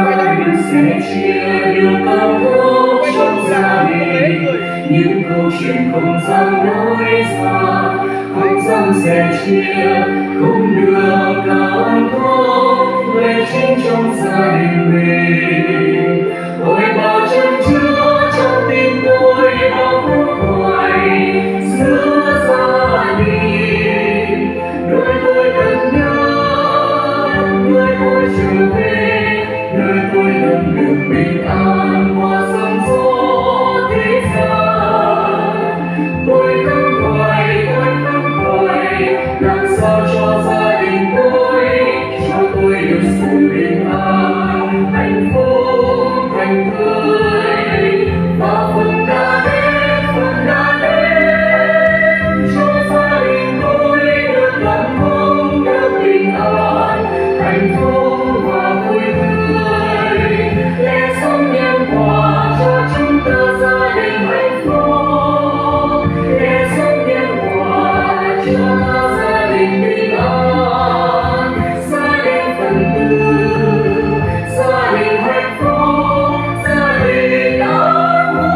ta được sẻ chia điều cảm thông trong gia đình, những câu chuyện không dám nói ra, không dám sẻ chia, không được cảm thông về chính trong gia đình mình. Ôi bao chân chứa trong tim tôi bao khúc hoài giữa gia đình, nơi tôi cần nhớ, nơi tôi trở về, nơi tôi lần được bình an qua sóng gió thế gian. Tôi khắc khoải làm sao cho gia đình tôi, cho tôi được sự bình an hạnh phúc thành tươi. Và phần đã đến cho gia đình tôi được cảm thông, được bình an hạnh phúc và vui tươi. Lẽ sống nhân quả cho chúng ta gia đình hạnh phúc, lẽ sống nhân quả cho ta gia đình bình an, gia đình phần tư, gia đình hạnh phúc, gia đình an vui.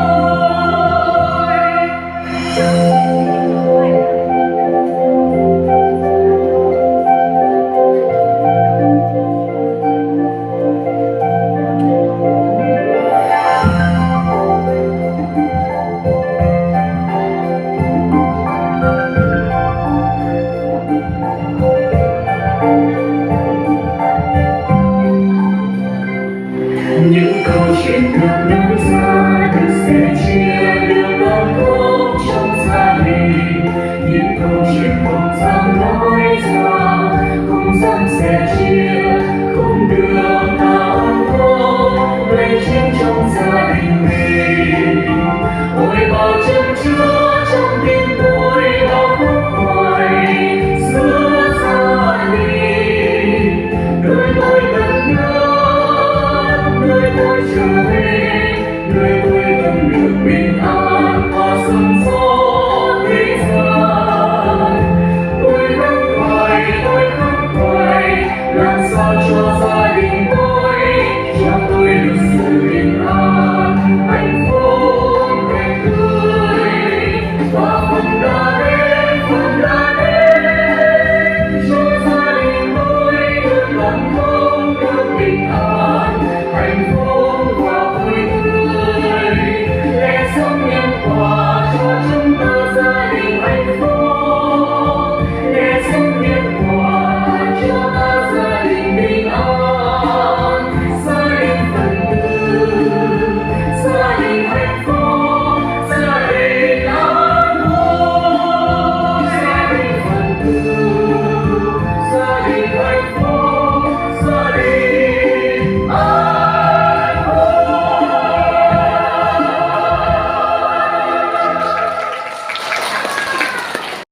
Những câu chuyện được nói ra, được sẻ chia, được cảm thông trong gia đình, những câu chuyện không dám nói ra, không dám sẻ chia, không được cảm thông về chính trong gia đình mình. Ôi bao chân chứa